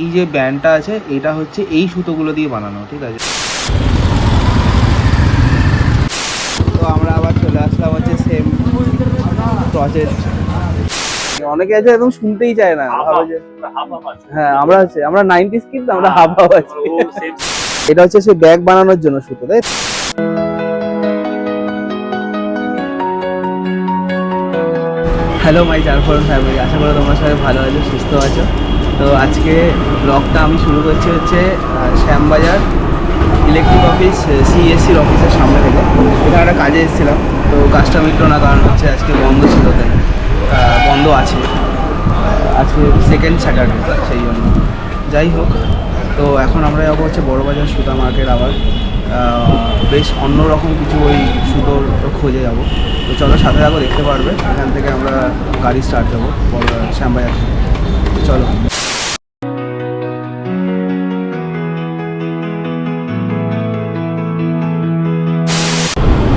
এই যে ব্যান্ডটা আছে এটা হচ্ছে এই সুতোগুলো দিয়ে বানানো, ঠিক আছে। তো আমরা আবার চলে আসলাম হচ্ছে সেম প্রজেক্ট। অনেকে আছে একদম শুনতেই চায় না, ভাবে যে হ্যাঁ আমরা 90s কিড, আমরা হাফ হাফ আছি। এটা হচ্ছে সেই ব্যাগ বানানোর জন্য সুতো, তাই। হ্যালো মাই চারফোরন ফ্যামিলি, আশা করি তোমরা সবাই ভালো আছো, সুস্থ আছো। তো আজকে ব্লগটা আমি শুরু করছি হচ্ছে শ্যামবাজার ইলেকট্রিক অফিস সিএসসির অফিসের সামনে থেকে। এখানে একটা কাজে এসেছিলাম, তো কাজটা মিটলো না, কারণ হচ্ছে আজকে বন্ধ ছিল, তাই বন্ধ আছে আজকে সেকেন্ড স্যাটারডে, সেই জন্য। যাই হোক, তো এখন আমরা যাবো হচ্ছে বড়বাজার সুতা মার্কেট। আবার বেশ অন্যরকম কিছু ওই সুতোর খোঁজে যাবো। তো চলো সাথে থাকো, দেখতে পারবে। এখান থেকে আমরা গাড়ি স্টার্ট দেবো শ্যামবাজার থেকে। চলো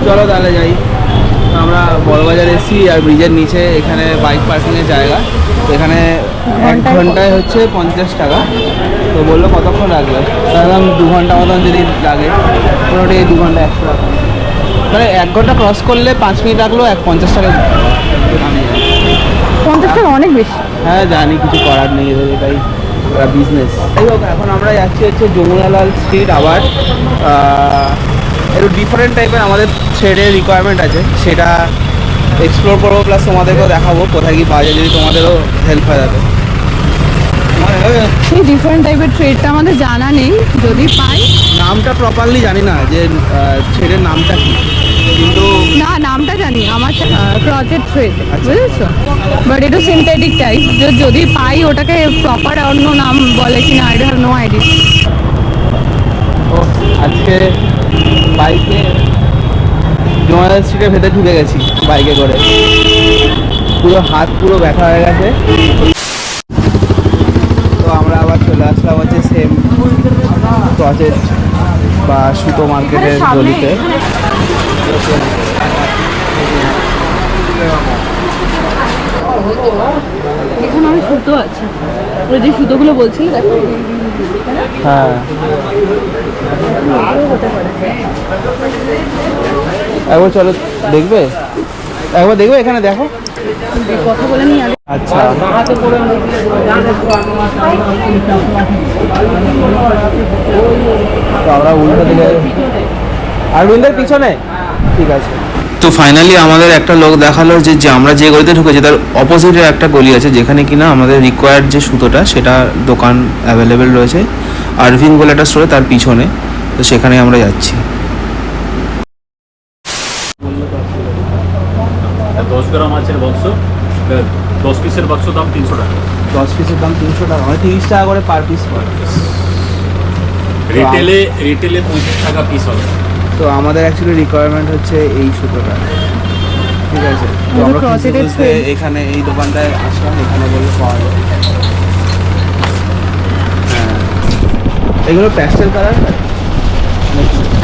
চলো তাহলে যাই। আমরা বড়বাজার এসেছি, আর ব্রিজের নিচে এখানে বাইক পার্কিংয়ের জায়গা। তো এখানে 1 ঘন্টায় হচ্ছে 50 টাকা। তো বললো কতক্ষণ লাগবে, একদম 2 ঘন্টা মতন যদি লাগে, মোটামুটি 2 ঘন্টা 100 টাকা। মানে 1 ঘন্টা ক্রস করলে 5 মিনিট লাগলো 50 টাকা। 50 টাকা অনেক বেশি। হ্যাঁ জানি, কিছু করার নেই, এটাই বিজনেস। যাই হোক, এখন আমরা যাচ্ছি হচ্ছে যমুনালাল স্ট্রিট। আবার একটু ডিফারেন্ট টাইপের আমাদের থ্রেডের রিকোয়ারমেন্ট আছে, সেটা এক্সপ্লোর করবো, প্লাস তোমাদেরকেও দেখাবো কোথায় কি পাওয়া যায়, যদি তোমাদেরও হেল্প হয় যাবে। সেই ডিফারেন্ট টাইপের ট্রেডটা আমাদের জানা নেই, যদি পাই। নামটা প্রপারলি জানি না যে থ্রেডের নামটা কি, কিন্তু নামটা জানি, আমার ক্রচেট থ্রেড, বুঝেছো। বাট এটা সিনথেটিক টাইপ, যদি পাই ওটাকে প্রপার অন্য নাম বলে কিনা, আই হ্যাভ নো আইডিয়া। ও আজকে বাইকে যমুনালাল স্ট্রিটের ভেতরে ঢুকে গেছি বাইকে করে, পুরো হাত পুরো ব্যথা হয়ে গেছে। তো আমরা আবার চলে আসলাম হচ্ছে সেম প্রজেক্ট বা সুতো মার্কেটের গলিতে। এখানে আমি সুতো আছে, ওই যে সুতোগুলো বলছি, দেখো। হ্যাঁ একবার চলো, দেখবে একবার, দেখবে এখানে দেখো, কথা বলে নিই আগে। আচ্ছা তো আমরা উল্টো দিকে, আর উইন্ডোর পিছনে, ঠিক আছে। তো ফাইনালি আমাদের একটা লোক দেখালো যে আমরা যে গলিতে ঢুকেছি তার অপোজিটে একটা গলি আছে, যেখানে কিনা আমাদের রিকোয়ার্ড যে সুতোটা সেটা দোকান অ্যাভেলেবেল রয়েছে আরভিন বলে একটা স্টোরে, তার পিছনে। তো সেখানে আমরা যাচ্ছি। 10 গ্রাম মাছের বাক্স, 10 পিসের বাক্স, দাম 300 টাকা। 10 পিসের দাম 300 টাকা, মানে 30 টাকা করে পার পিস পড়ে। রিটেলে 25 টাকা পিস হবে। তো আমাদের অ্যাকচুয়ালি রিকোয়ারমেন্ট হচ্ছে এই সুতোটা, ঠিক আছে। তো আমরা খুঁজতে এখানে এই দোকানটায় আসলাম, এখানে বললে পাওয়া যায়। হ্যাঁ, এগুলো প্যাস্টেল কালার।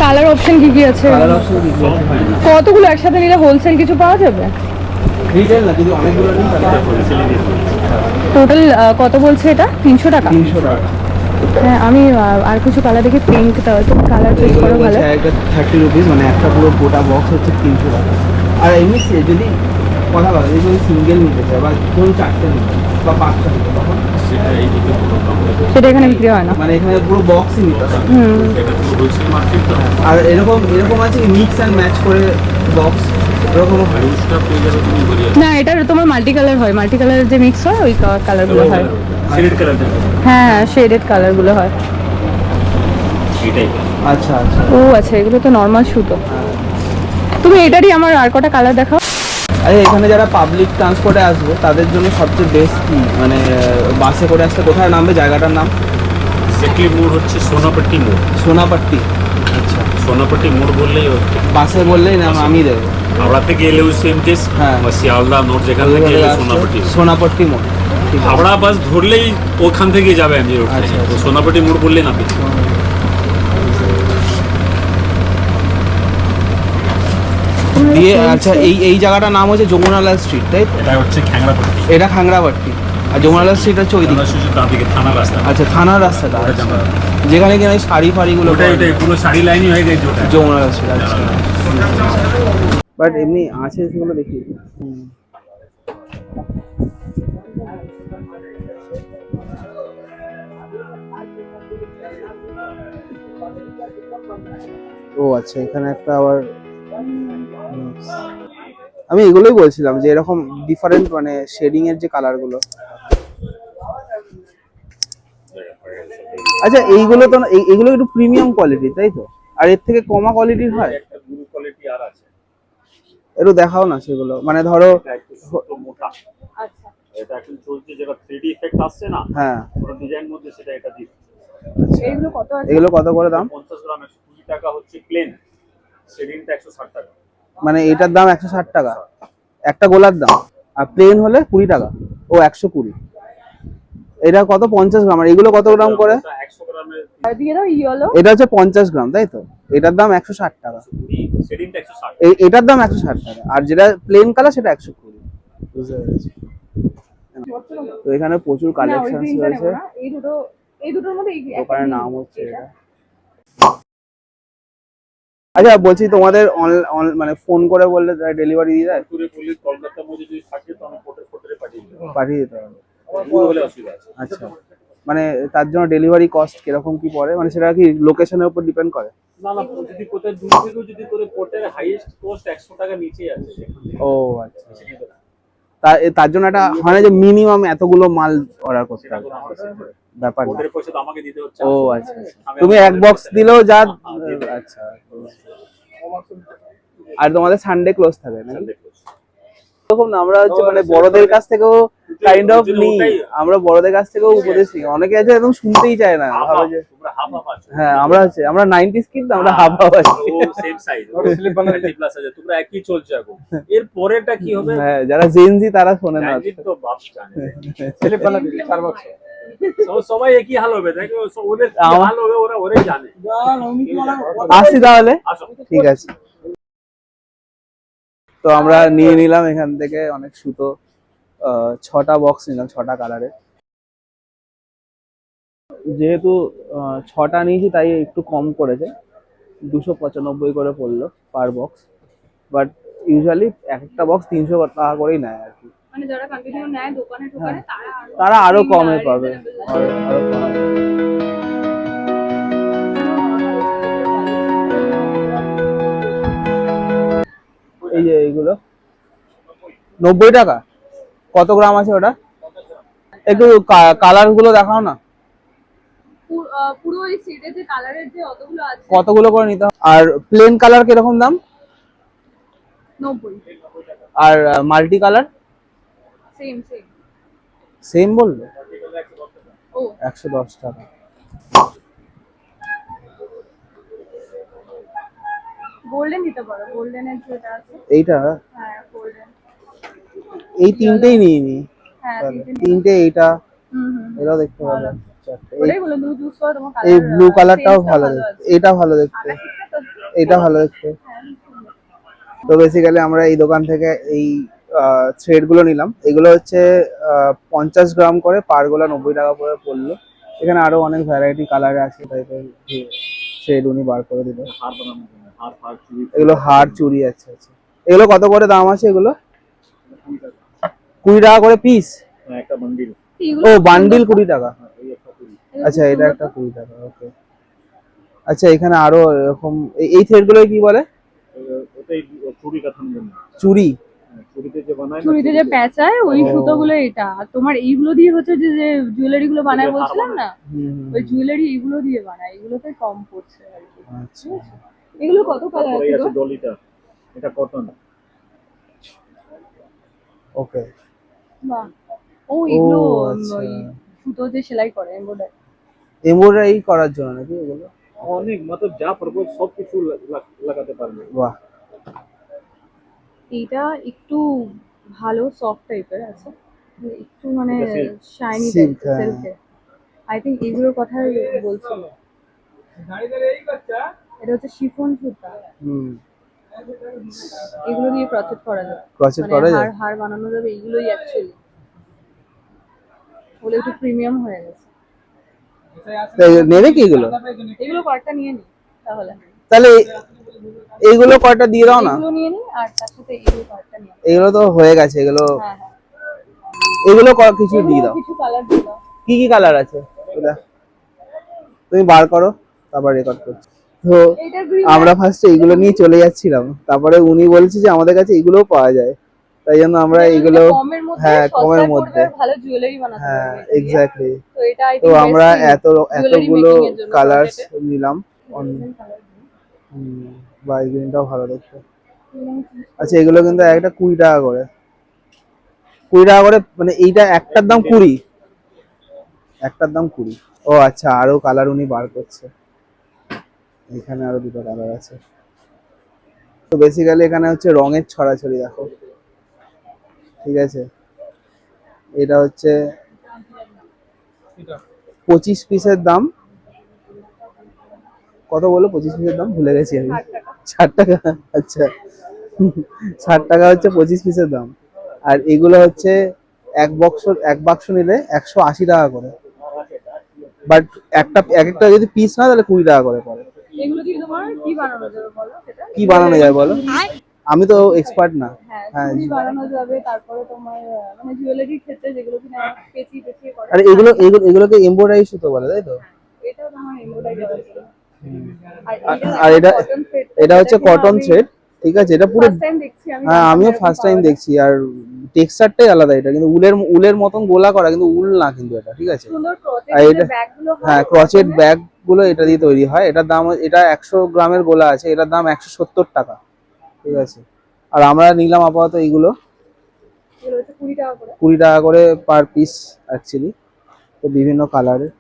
কালার অপশন কি কি আছে? কালার অপশন কি কি আছে? কতগুলো একসাথে নিলে হোলসেল কিছু পাওয়া যাবে? রিটেল না, যদি অনেকগুলো নিই তাহলে টোটাল কত বলছে এটা? 300 টাকা। 300 টাকা। হ্যাঁ, আমি আর কিছু কালার দেখি, পিঙ্ক, তুমি কালার চুজ করো ভালো। একটা 30 রুপিস, মানে একটা পুরো গোটা বক্স হচ্ছে 300 টাকা। আর এমনি যদি কথা বলা, যদি সিঙ্গেল নিতে চাই বা ধরুন 4টে নিতে বা 5টা নিতে, তখন সেটা এই দিকে পুরো দাম। সেটা এখানে বিক্রি হয় না, মানে এখানে পুরো বক্সই নিতে হবে। এটা পুরো হোলসেল মার্কেট তো। আর এরকম আছে মিক্স অ্যান্ড ম্যাচ করে বক্স, এরকম হয়। রুশটা পেয়ে যাবে তুমি বলিয়া। না, এটা তোমার মাল্টি কালার হয়, মাল্টি কালার যে মিক্স হয় ওই কালারগুলো হয়। সিলেক্ট কালার দেবে হ্যাঁ, শেডেড কালারগুলো হয়। এটাই। আচ্ছা আচ্ছা। ও আচ্ছা, এগুলো তো নর্মাল সুতো। তুমি এটারই আমার আর কটা কালার দেখাও। আরে এখানে যারা পাবলিক ট্রান্সপোর্টে আসবে তাদের জন্য সবচেয়ে বেস্ট কি, মানে বাসে করে আসতে কোথায় নামবে, জায়গাটার নাম? সেকলি মোড় হচ্ছে সোনাপট্টি মোড়। সোনাপট্টি। আচ্ছা, সোনাপট্টি মোড় বললেই হচ্ছে। বাসে বললেই নাম আমি দেবো। হাওড়া থেকে এলেও সেম কেস। হ্যাঁ। বা শিয়ালদা মোড় যেখান থেকে এলে সোনাপট্টি। সোনাপট্টি মোড়, ঠিক আছে। হাওড়া বাস ধরলেই ওখান থেকে যাবে আমি রোড। আচ্ছা, তো আচ্ছা। সোনাপট্টি মোড় বললেই না পেয়ে। দিয়ে আচ্ছা, এই জায়গাটার নাম হচ্ছে যমুনালাল স্ট্রিট, তাই তো? এটা হচ্ছে খ্যাংরাপট্টি। এটা খাংরাবাট্টি। আর যমুনা স্ট্রিট হচ্ছে ওই দিকে। যমুনা স্ট্রিটের ডান দিকে থানার রাস্তা। আচ্ছা, থানার রাস্তাটা। ওটা আচ্ছা। যমুনা। যেখানে কিনা ওই শাড়ি ফাড়িগুলো ওটাই পুরো শাড়ি লাইনই হয়ে গেছে ওটা। যমুনা স্ট্রিট। আচ্ছা, বাট এমনি আছে সেগুলো দেখি। ও আচ্ছা, এখানে একটা আবার আমি এগুলোই বলছিলাম যে এরকম ডিফারেন্ট মানে শেডিং এর যে কালার গুলো। আচ্ছা, এইগুলো তো এইগুলো একটু প্রিমিয়াম কোয়ালিটি, তাই তো? আর এর থেকে কমা কোয়ালিটির হয়? একটা ব্লু কোয়ালিটি আর আছে। একটু দেখাও না সেগুলো, মানে ধরো। এটা একটু ছোট মোটা। আচ্ছা, এটা এখন চলছে যেটা 3D ইফেক্ট আসছে না, হ্যাঁ, পুরো ডিজাইন মধ্যে সেটা এটা দিচ্ছে। এইগুলো কত আছে? এগুলো কত করে দাম? 50 গ্রাম 120 টাকা হচ্ছে প্লেন, শেডিংটা 160 টাকা। মানে এটার দাম 160 টাকা একটা গোলার দাম, আর প্লেন হলে 20 টাকা। ও 120। এটা কত? 50 গ্রাম। আর এগুলো কত গ্রাম করে? এটা 100 গ্রামের আর দিয়ে দাও ইয়েলো। এটা হচ্ছে 50 গ্রাম, তাই তো? এটার দাম 160 টাকা। শেডিংটা 160। এটার দাম 160 টাকা, আর যেটা প্লেন কালার সেটা 120। বুঝতে পেরেছি। তো এখানে প্রচুর না, ওই কালেকশন গ্রিনটা নেব রয়েছে। না, এই দুটোর মধ্যে দোকানের নাম হচ্ছে এটা। আচ্ছা, বলছি তোমাদের মানে ফোন করে বললে ডেলিভারি দিয়ে দেয়? দূরে বলি কলকাতার মধ্যে যদি থাকে তো আমি ফটো পাঠিয়ে দেবো। পাঠিয়ে দিতে হবে। দূর হলে অসুবিধা আছে। আচ্ছা, মানে তার জন্য ডেলিভারি কস্ট কিরকম কি পড়ে? মানে সেটা কি লোকেশনের উপর ডিপেন্ড করে? না না, যদি কোথায় দূর থেকেও যদি করে পোর্টের হাইয়েস্ট কস্ট 100 টাকা নিচেই আছে সেখান থেকে। ও আচ্ছা। তার জন্য একটা হয় না যে মিনিমাম এতগুলো মাল অর্ডার করতে সেটা হবে? কোনো আমার ব্যাপার না। পোর্টের পয়সা তো আমাকে দিতে হচ্ছে। ও আচ্ছা, তুমি এক বক্স দিলেও যা। আচ্ছা, আর তোমাদের সানডে ক্লোজ থাকে না? এরকম না, আমরা হচ্ছে মানে বড়দের কাছ থেকেও কাইন্ড অফ নিই। আমরা বড়দের কাছ থেকেও উপদেশ নিই। অনেকে আছে একদম শুনতেই চায় না, ভাবে যে তোমরা হাফ হাফ আছো। হ্যাঁ আমরা 90s কিড, আমরা হাফ হাফ আছি। ও সেম সাইজ, ও স্লিপ বানাতে প্লাস আছে। তোমরা একই চলছে এখন। এর পরেরটা কি হবে? হ্যাঁ, যারা জেনজি তারা শোনে না। জানজি তো বাপ জানে। স্লিপ বানাতে 4 বক্স। সবাই একই হাল হবে, দেখো ওদের কি হাল হবে ওরাই জানে। আসি তাহলে। আসো। ঠিক আছে। তো আমরা নিয়ে নিলাম এখান থেকে অনেক সুতো। 6টা বক্স নিলাম, 6টা কালারের। যেহেতু 6টা নিয়েছি তাই একটু কম করেছে, 295 করে পড়লো পার বক্স। বাট ইউজুয়ালি একটা বক্স 300 টাকা করেই নেয় আর কি। মানে যারা কন্টিনিউ নেয় দোকানে টোকানে তারা আরো কমে পাবে, আরো কমে। এই যে এইগুলো 90 টাকা। কত গ্রাম আছে ওটা? একটু কালার গুলো দেখাও না। পুরো এই সেটের যে কালারের যে অতগুলো আছে কতগুলো করে নিতে হবে? আর প্লেন কালার কিরকম দাম? 90। আর মাল্টি কালার? সেম সেম বললো? ও 110 টাকা। গোল্ডেন দিতে পারো, গোল্ডেনের যেটা আছে। এইটা? হ্যাঁ, গোল্ডেন। এই তিনটেই নিয়ে নি। হ্যাঁ, তিনটে এইটা, হুম। এটাও দেখতে পারো। ওটাই বলে দুটো চুজ করো, তোমার এই কালার ব্লু কালারটাও ভালো দেখতে, এটা ভালো দেখতে, এটা ভালো দেখতে। তো বেসিক্যালি আমরা এই দোকান থেকে এই থ্রেড গুলো নিলাম। এগুলো হচ্ছে 50 গ্রাম করে, পার গোলা 90 টাকা করে পড়লো। এখানে আরো অনেক ভ্যারাইটি কালার আছে, তাই থ্রেড উনি বার করে দিল। হার বানানো হার চুড়ি। এগুলো হার চুড়ি। আচ্ছা আচ্ছা, এগুলো কত করে দাম আছে? এগুলো 20 টাকা করে পিস? একটা বান্ডিল। ও বান্ডিল 20 টাকা। এই একটা চুড়ি। আচ্ছা, এটা একটা 20 টাকা। ওকে। আচ্ছা, এখানে আরো এরকম এই থ্রেড গুলো কি বলে? ওটাই চুড়ি কাঠার জন্য। চুড়ি? চুড়িতে যে বানায় না, চুড়িতে যে পেঁচায় ওই সুতোগুলো এটা। আর তোমার এইগুলো দিয়ে হচ্ছে যে যে জুয়েলারি গুলো বানায় বলছিলাম না, ওই জুয়েলারি এগুলো দিয়ে বানায়, এগুলোতে কম পড়ছে আর কি। আচ্ছা, এগুলো কত কালার তারপরে আছে আছে ডলিটা, এটা কটন। ওকে। বাহ, ও এগুলো আচ্ছা। ওই সুতো যে সেলাই করে এমব্রয়ডারি করার জন্য নাকি এগুলো? অনেক मतलब যা পারবো সব কিছু লাগাতে পারবে। বাহ। এইটা একটু ভালো সফট টাইপের আছে, একটু মানে শাইনি Silk, টাইপের, সিল্কের। আই থিংক এগুলোর কথাই বলছিল। এটা হচ্ছে শিফন সুতা, এগুলো দিয়ে ক্রচেট করা যায়। ক্রচেট মানে করা যায়? হার বানানো যাবে, এগুলোই অ্যাকচুয়ালি। বলে একটু প্রিমিয়াম হয়ে গেছে। তো নেবে কি এগুলো? এগুলো কয়েকটা নিয়ে নি তাহলে। তাহলে এইগুলো কয়টা দিয়ে দাও না। এগুলো নিয়ে নি আর তার সাথে এগুলো কয়েকটা নিয়ে নি। এগুলো তো হয়ে গেছে এগুলো। হ্যাঁ হ্যাঁ, এগুলো কিছু দিয়ে দাও। কিছু কালার দিয়ে দাও। কি কি কালার আছে ওটা তুমি বার করো, তারপর রেকর্ড করছি। তো এইটা গ্রিন, আমরা ফার্স্টে এইগুলো নিয়ে চলে যাচ্ছিলাম, তারপরে উনি বলছে যে আমাদের কাছে এগুলোও পাওয়া যায়, তাই জন্য আমরা এইগুলো কমের মধ্যে, হ্যাঁ কমের সস্তায় মধ্যে, পড়বে, ভালো জুয়েলারি বানাতে হ্যাঁ পারবে এটা দিয়ে। এক্স্যাক্টলি। তো এটা আই তো থিংক আমরা jewelry এতগুলো making এর জন্য কালার্স project নিলাম। বা এই গ্রিনটাও ভালো দেখতে। আচ্ছা এগুলো কিন্তু একটা 20 টাকা করে, 20 টাকা করে, মানে এইটা একটার দাম 20, একটার দাম 20। ও আচ্ছা, আরো কালার উনি বার করছে, এখানে আরো দুটো কালার আছে। তো বেসিক্যালি এখানে হচ্ছে রঙের ছড়াছড়ি দেখো, ঠিক আছে। এটা হচ্ছে 25 পিসের দাম, কত বলো 25 পিসের দাম ভুলে গেছি আমি। 60 টাকা, আচ্ছা 60 টাকা হচ্ছে 25 পিসের দাম। আর এগুলো হচ্ছে এক বাক্স নিলে 180 টাকা করে, বাট এক একটা যদি পিস না তাহলে 20 টাকা করে পড়ে। এগুলো কি তোমার কি বানানো যাবে বলো সেটা? কি বানানো যায় বলো, আমি তো এক্সপার্ট না। হ্যাঁ, চুড়ি বানানো যাবে, তারপরে তোমার মানে জুয়েলারির ক্ষেত্রে যেগুলো কিনা পেঁচিয়ে পেঁচিয়ে করে। আর এগুলোকে এমব্রয়ডারি সুতো বলে, তাই তো? এটাও তোমার এমব্রয়ডারি করা ছিল। আর এটা কটন থ্রেড, এটা হচ্ছে কটন থ্রেড, ঠিক আছে। এটা পুরো, ফার্স্ট টাইম দেখছি আমি। হ্যাঁ আমিও ফার্স্ট টাইম দেখছি। আর টেক্সচারটাই আলাদা, এটা কিন্তু উলের মতন গোলা করা, কিন্তু উল না কিন্তু এটা, ঠিক আছে। সুন্দর আর ক্রচেট এটা ব্যাগগুলো হয়। হ্যাঁ ক্রচেট ব্যাগ গুলো এটা দিয়ে তৈরি হয়। এটার দাম, এটা 100 গ্রামের গোলা আছে, এটার দাম 170 টাকা, ঠিক আছে। আর আমরা নিলাম আপাতত এইগুলো, এগুলো হচ্ছে 20 টাকা করে। 20 টাকা করে পার পিস অ্যাকচুয়ালি। তো বিভিন্ন কালারের,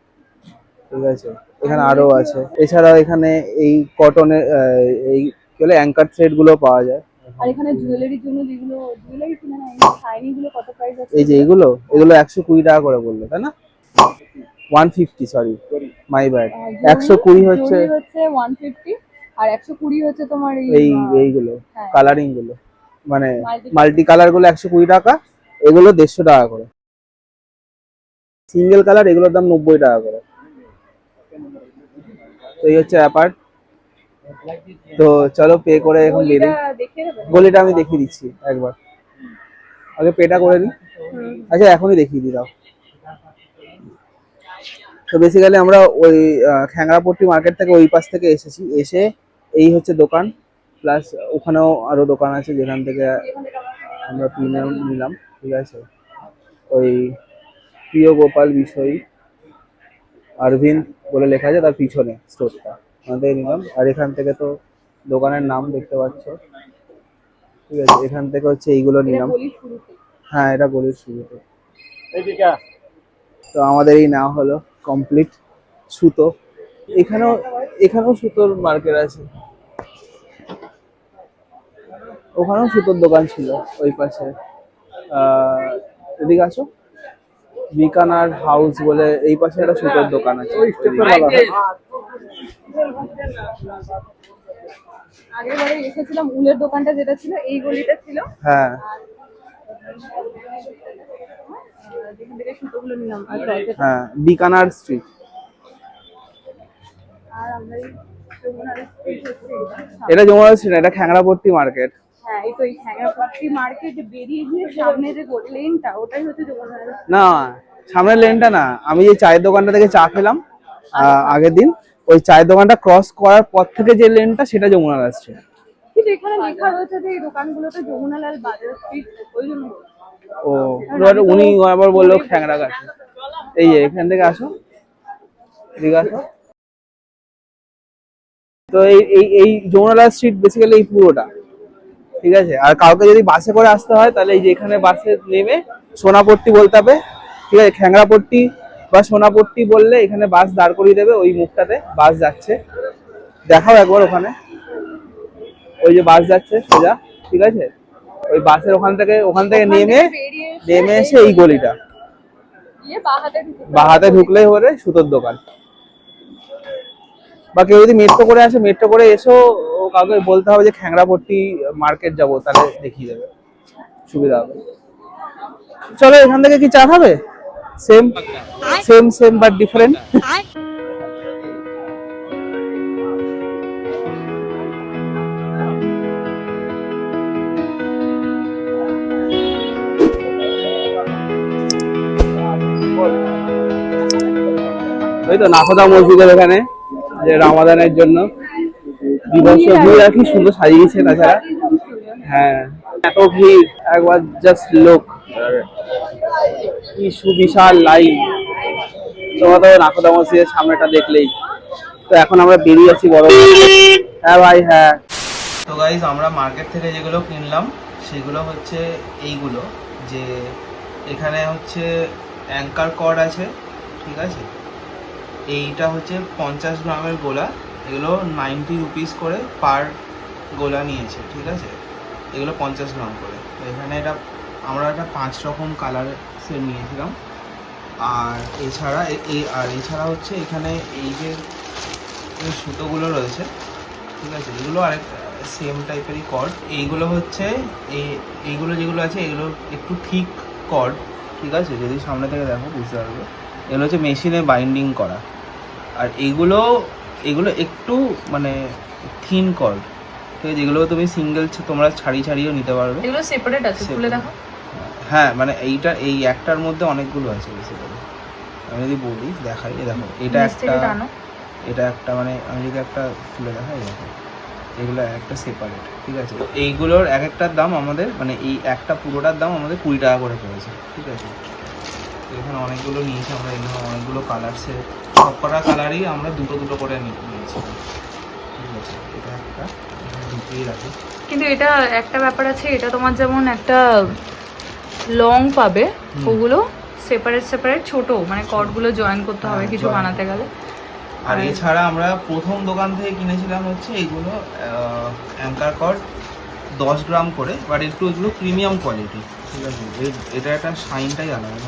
ঠিক আছে। এখানে আরো আছে। এছাড়াও এখানে এই কটনের এই কি বলে অ্যাঙ্কার থ্রেড গুলো পাওয়া যায়। আর এখানে জুয়েলারির জন্য যেগুলো জুয়েলারি কিনা না, শাইনি গুলো কত প্রাইস আছে? এই যে এগুলো 120 টাকা করে বললো, তাই না? 150, সরি মাই ব্যাড। 120 হচ্ছে 150, আর 120 হচ্ছে তোমার এইগুলো হ্যাঁ, কালারিং গুলো, মানে Multi- মাল্টি কালার গুলো 120 টাকা, এগুলো 150 টাকা করে। সিঙ্গেল কালার এগুলোর দাম 90 টাকা করে। তো এই হচ্ছে ব্যাপার। তো চলো পে করে এখন গলিটা বেরিয়ে, দেখিয়ে দেবে? গলিটা আমি দেখিয়ে দিচ্ছি একবার, আগে পেটা করে নিই। আচ্ছা এখনই দেখিয়ে দিই দাও। তো বেসিক্যালি আমরা ওই খ্যাংরাপট্টি মার্কেট থেকে ওই পাশ থেকে এসেছি, এসে এই হচ্ছে দোকান, প্লাস ওখানেও আরো দোকান আছে যেখান থেকে আমরা প্রিমিয়াম নিলাম, ঠিক আছে। ওই প্রিয় গোপাল বিষয় অরবিন্দ বলে লেখা আছে তার পিছনে স্টোরটা, আমাদের নিলাম। আর এখান থেকে তো দোকানের নাম দেখতে পাচ্ছ, ঠিক আছে। এখান থেকে হচ্ছে এইগুলো নিলাম। গলির শুরুতে। হ্যাঁ এটা গলির শুরুতে। এইদিকে আস। তো আমাদের এই নেওয়া হলো কমপ্লিট সুতো। এখানেও সুতোর মার্কেট আছে, ওখানেও সুতোর দোকান ছিল ওই পাশে। এদিকে আসো, বিকানার হাউস বলে এই পাশে একটা সুতোর দোকান আছে। আগের বারে এসেছিলাম, উলের দোকানটা যেটা ছিল এই গলিটা ছিল। হ্যাঁ যেখান থেকে সুতোগুলো নিলাম। আর হ্যাঁ বিকানার স্ট্রিট। আমরা এই যমুনার street হচ্ছে এটা। এটা যমুনা স্ট্রিট, এটা খ্যাংরাপট্টি মার্কেট। হ্যাঁ, এই তো এই খ্যাংরাপট্টি মার্কেট বেরিয়ে গিয়ে সামনে যে লেনটা, ওটাই হচ্ছে যমুনার। না সামনের লেনটা না, আমি যে চায়ের দোকানটা থেকে চা খেলাম আগের দিন, ওই চায়ের দোকানটা ক্রস করার পর থেকে যে লেনটা সেটা যমুনা আসছে। কিন্তু এখানে লেখা রয়েছে যে এই দোকানগুলোতে যমুনালাল বাজার স্ট্রিট, ওই জন্য। ও উনি আবার বললো খ্যাংরা কাছে। এই যে এখান থেকে আসো, এদিকে আসো। তো এই যমুনালাল স্ট্রিট বেসিক্যালি এই পুরোটা, ঠিক আছে। আর কাউকে যদি বাসে করে আসতে হয় তাহলে এই যে এখানে বাসে নেমে সোনাপট্টি বলতে হবে, ঠিক আছে। খ্যাংরাপট্টি বা সোনাপট্টি বললে এখানে বাস দাঁড় করিয়ে দেবে, ওই মুখটাতে বাস যাচ্ছে, দেখাও একবার ওখানে, ওই যে বাস যাচ্ছে সোজা, ঠিক আছে। ওই বাসের ওখান থেকে নেমে এসে এই গলিটা বা হাতে ঢুকলেই হলে সুতোর দোকান। বা কেউ যদি মেট্রো করে আসে, মেট্রো করে এসো, কাউকে বলতে হবে যে খ্যাংরাপট্টি মার্কেট যাবো, তাহলে দেখিয়ে দেবে, সুবিধা হবে। চলো এখান থেকে কি চা খাবে? Same same same but different. ওই তো নাখোদা মসজিদের ওখানে যে রামাদানের জন্য দিবস কি সুন্দর সাজিয়েছে। তাছাড়া হ্যাঁ এত ভিড়, একবার জাস্ট লোক কি সুবিশাল লাইন। তোমার তো নাখোদা মসজিদের সামনেটা দেখলেই। তো এখন আমরা বেরিয়ে আছি বড়। হ্যাঁ ভাই হ্যাঁ। তো গাইস আমরা মার্কেট থেকে যেগুলো কিনলাম সেগুলো হচ্ছে এইগুলো, যে এখানে হচ্ছে অ্যাঙ্কার কর্ড আছে, ঠিক আছে। এইটা হচ্ছে 50 গ্রামের গোলা, এগুলো 90 রুপিস করে পার গোলা নিয়েছে, ঠিক আছে। এগুলো 50 গ্রাম করে। এখানে এটা আমরা একটা 5 রকম কালারের সেট নিয়েছিলাম। আর এছাড়া হচ্ছে এখানে এই যে সুতোগুলো রয়েছে, ঠিক আছে, এগুলো আরেক সেম টাইপেরই কর্ড। এইগুলো হচ্ছে এইগুলো যেগুলো আছে এগুলো একটু থিক কর্ড, ঠিক আছে। যদি সামনে থেকে দেখো বুঝতে পারবে, এগুলো হচ্ছে মেশিনে বাইন্ডিং করা। আর এগুলো একটু মানে থিন কর্ড, ঠিক আছে। এগুলো তুমি সিঙ্গেল তোমরা ছাড়িয়েও নিতে পারবে। এগুলো সেপারেট আছে, খুলে দেখো। হ্যাঁ মানে এই একটার মধ্যে অনেকগুলো আছে বেসিক্যালি। আমি যদি বলি দেখাই, দেখো এটা একটা মানে আমি যদি একটা খুলে দেখাই, দেখো এগুলো একটা সেপারেট, ঠিক আছে। এইগুলোর এক একটার দাম আমাদের মানে এই একটা পুরোটার দাম আমাদের 20 টাকা করে পড়েছে, ঠিক আছে। এখানে অনেকগুলো নিয়েছি আমরা, এখানে অনেকগুলো কালার সেট, সব কটা কালারই আমরা দুটো করে নিয়েছি, ঠিক আছে। এটা একটা ঢুকিয়ে রাখি। কিন্তু এটা একটা ব্যাপার আছে, এটা তোমার যেমন একটা লং পাবে, ওগুলো সেপারেট ছোট, মানে কর্ডগুলো জয়েন করতে হবে কিছু বানাতে গেলে। আর এছাড়া আমরা প্রথম দোকান থেকে কিনেছিলাম হচ্ছে এইগুলো অ্যাঙ্কার কর্ড 10 গ্রাম করে, বাট একটু এগুলো প্রিমিয়াম কোয়ালিটি, ঠিক আছে। এটা একটা শাইনটাই আলাদা।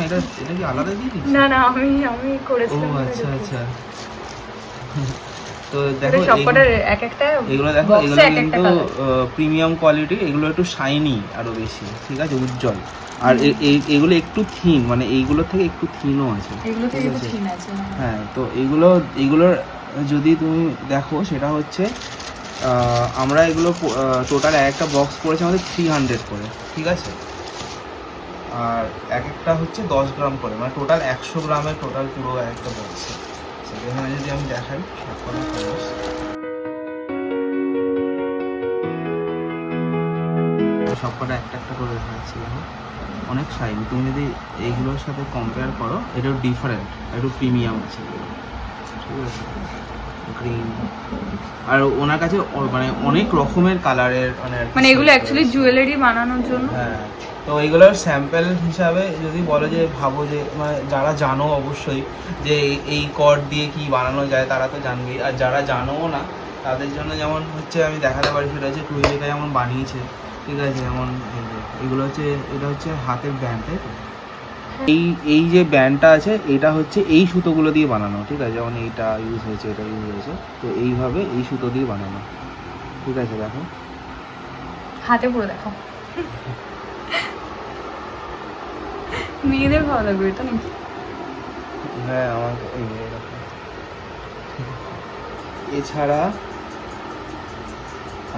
এটা কি আলাদা দিয়ে দিচ্ছি? না আমি করেছিলাম। ও আচ্ছা। তো দেখো এগুলো দেখো, এগুলো কিন্তু প্রিমিয়াম কোয়ালিটি, এগুলো একটু শাইনি আরো বেশি, ঠিক আছে, উজ্জ্বল। আর এগুলো একটু থিন, মানে এইগুলোর থেকে একটু থিনও আছে, ঠিক আছে। হ্যাঁ, তো এগুলোর যদি তুমি দেখো সেটা হচ্ছে আমরা এগুলো টোটাল একটা বক্স পড়েছে আমাদের 300 করে, ঠিক আছে। আর একটা হচ্ছে 10 গ্রাম করে, মানে টোটাল 100 গ্রামের টোটাল পুরো একটা বক্স। সেখানে যদি আমি দেখাই সবকটা একটা করে দেখাচ্ছি, অনেক শাইনি। তুমি যদি এইগুলোর সাথে কম্পেয়ার করো, এটাও ডিফারেন্ট, একটু প্রিমিয়াম আছে, ঠিক আছে, গ্রিন। আর ওনার কাছে মানে অনেক রকমের কালারের মানে এগুলো অ্যাকচুয়ালি জুয়েলারি বানানোর জন্য। হ্যাঁ, তো এইগুলোর স্যাম্পল হিসাবে যদি বলো যে ভাবো যে মানে যারা জানো অবশ্যই যে এই কর্ড দিয়ে কি বানানো যায় তারা তো জানবেই। আর যারা জানোও না তাদের জন্য যেমন হচ্ছে আমি দেখাতে পারি, সেটা হচ্ছে টুইলিটা যেমন বানিয়েছে, ঠিক আছে। যেমন এগুলো হচ্ছে, এটা হচ্ছে হাতের ব্যান্ড, তাই তো। এই যে ব্যান্ডটা আছে এটা হচ্ছে এই সুতোগুলো দিয়ে বানানো, ঠিক আছে। যেমন এইটা ইউজ হয়েছে, এটা ইউজ হয়েছে, তো এইভাবে এই সুতো দিয়ে বানানো, ঠিক আছে। দেখো হাতে পুরো দেখো, মেয়েদের ভালো লাগবে এটা নাকি? হ্যাঁ আমার এছাড়া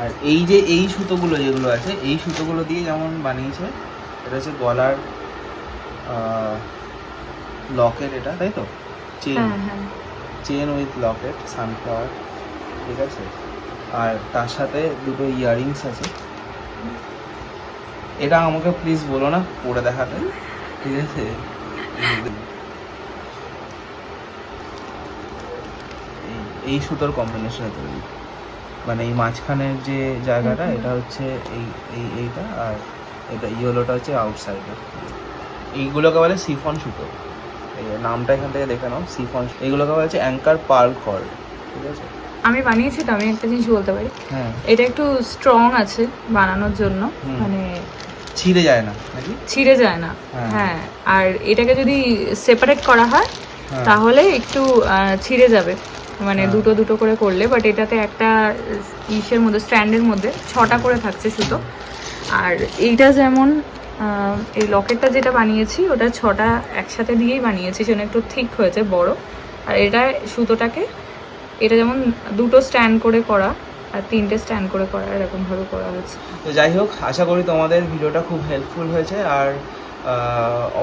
আর এই সুতোগুলো যেগুলো আছে, এই সুতোগুলো দিয়ে যেমন বানিয়েছে, এটা হচ্ছে গলার লকেট, এটা তাই তো, চেন উইথ লকেট, সানফ্লাওয়ার, ঠিক আছে। আর তার সাথে দুটো ইয়াররিংস আছে। এটা আমাকে প্লিজ বলো না পরে দেখাতে, ঠিক আছে। এই সুতোর কম্বিনেশন তৈরি, মানে এই মাঝখানের যে জায়গাটা এটা হচ্ছে এইটা, আর এটা ইয়েলোটা হচ্ছে আউটসাইডে। এইগুলোকে বলে সিফন সুতো, এই নামটা এখান থেকে দেখে নাও, সিফন। এইগুলোকে বলা হচ্ছে অ্যাঙ্কার পার্ল কর্ড, ঠিক আছে। আমি বানিয়েছি তো, আমি একটা জিনিস বলতে পারি। হ্যাঁ, এটা একটু স্ট্রং আছে বানানোর জন্য, মানে ছিঁড়ে যায় না নাকি? ছিঁড়ে যায় না, হ্যাঁ। আর এটাকে যদি সেপারেট করা হয় তাহলে একটু ছিঁড়ে যাবে, মানে দুটো করে করলে। বাট এটাতে একটা ইসের মধ্যে, স্ট্যান্ডের মধ্যে 6টা করে থাকছে সুতো। আর এইটা যেমন এই লকেটটা যেটা বানিয়েছি ওটা 6টা একসাথে দিয়েই বানিয়েছি, সেজন্য একটু থিক হয়েছে, বড়। আর এটা সুতোটাকে, এটা যেমন 2টো স্ট্যান্ড করে করা আর 3টে স্ট্যান্ড করে করা, এরকমভাবে করা হয়েছে। তো যাই হোক, আশা করি তোমাদের ভিডিওটা খুব হেল্পফুল হয়েছে। আর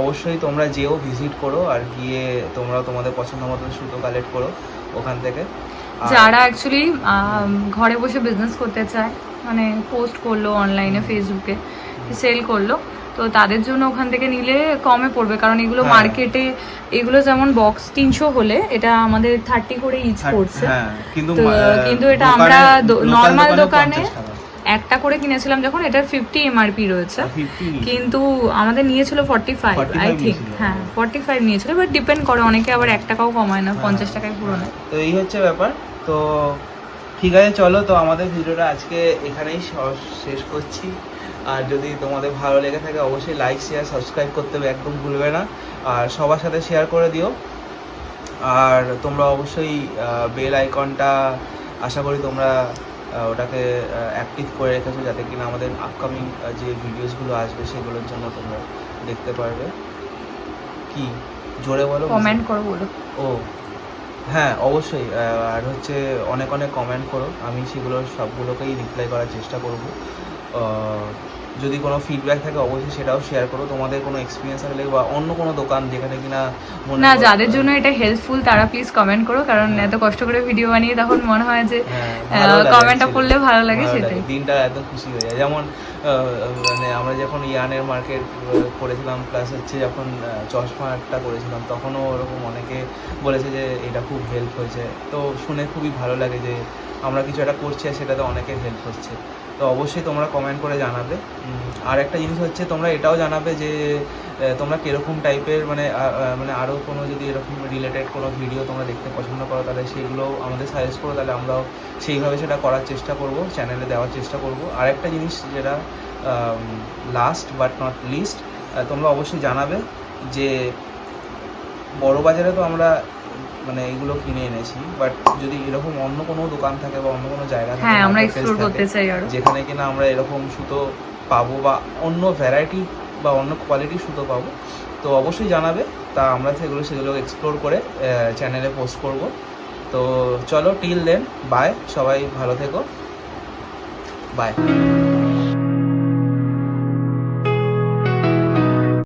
অবশ্যই তোমরা যেও, ভিজিট করো, আর গিয়ে তোমরা তোমাদের পছন্দ মতো সুতো কালেক্ট করো ওখান থেকে। যারা অ্যাকচুয়ালি ঘরে বসে বিজনেস করতে চায়, মানে পোস্ট করলো অনলাইনে, ফেসবুকে সেল করলো, তো তাদের জন্য ওখান থেকে নিলে কমে পড়বে। কারণ এগুলো মার্কেটে, এগুলো যেমন বক্স 300 হলে এটা আমাদের 30 করে ইচ পড়ছে। কিন্তু এটা আমরা নর্মাল দোকানে একটা করে কিনেছিলাম যখন, এটার 50 এমআরপি রয়েছে, কিন্তু আমাদের নিয়েছিল 45 আই থিঙ্ক। হ্যাঁ 45 নিয়েছিল, বাট ডিপেন্ড করে, অনেকে আবার 1 টাকাও কমায় না, 50 টাকায় পুরো নেয়। তো এই হচ্ছে ব্যাপার। তো ঠিক আছে, চলো, তো আমাদের ভিডিওটা আজকে এখানেই শেষ করছি। আর যদি তোমাদের ভালো লেগে থাকে অবশ্যই লাইক, শেয়ার, সাবস্ক্রাইব করতে একদম ভুলবে না। আর সবার সাথে শেয়ার করে দিও। আর তোমরা অবশ্যই বেল আইকনটা, আশা করি তোমরা ওটাকে অ্যাক্টিভ করে রেখেছো, যাতে কিনা আমাদের আপকামিং যে ভিডিওসগুলো আসবে সেগুলোর জন্য তোমরা দেখতে পারবে। কি জোরে বলো, কমেন্ট করো, বলো। ও হ্যাঁ, অবশ্যই। আর হচ্ছে অনেক অনেক কমেন্ট করো, আমি সেগুলো সবগুলোকেই রিপ্লাই করার চেষ্টা করব। যদি কোনো ফিডব্যাক থাকে অবশ্যই সেটাও শেয়ার করো। তোমাদের কোনো এক্সপিরিয়েন্স থাকলে বা অন্য কোনো দোকান যেখানে কিনা না, যাদের জন্য এটা হেল্পফুল তারা প্লিজ কমেন্ট করো, কারণ এত কষ্ট করে ভিডিও বানিয়ে তখন মনে হয় যে কমেন্টটা পড়লে ভালো লাগে, সেটাই দিনটা এত খুশি হয়ে যায়। যেমন মানে আমরা যখন ইয়ানের মার্কেট করেছিলাম, প্লাস হচ্ছে যখন চশমাটা করেছিলাম, তখনও ওরকম অনেকে বলেছে যে এটা খুব হেল্প হয়েছে। তো শুনে খুবই ভালো লাগে যে আমরা কিছু একটা করছি আর সেটাতে অনেকের হেল্প হচ্ছে। তো অবশ্যই তোমরা কমেন্ট করে জানাবে। আর একটা জিনিস হচ্ছে, তোমরা এটাও জানাবে যে তোমরা কীরকম টাইপের, মানে আরও কোনো যদি এরকম রিলেটেড কোনো ভিডিও তোমরা দেখতে পছন্দ করো, তাহলে সেইগুলো আমাদের সাজেস্ট করো, তাহলে আমরাও সেইভাবে সেটা করার চেষ্টা করব, চ্যানেলে দেওয়ার চেষ্টা করব। আর একটা জিনিস যেটা লাস্ট বাট নট লিস্ট, তোমরা অবশ্যই জানাবে যে বড় বাজারে তো আমরা মানে এগুলো কিনে এনেছি, বাট যদি এরকম অন্য কোনো দোকান থাকে বা অন্য কোনো জায়গা থাকে, হ্যাঁ আমরা এক্সপ্লোর করতে চাই আরো, যেখানে কিনা আমরা এরকম সুতো পাবো বা অন্য ভ্যারাইটি বা অন্য কোয়ালিটির সুতো পাবো, তো অবশ্যই জানাবে। তা আমরা সেগুলো এক্সপ্লোর করে চ্যানেলে পোস্ট করব। তো চলো, টিল দেন, বাই, সবাই ভালো থেকো, বাই।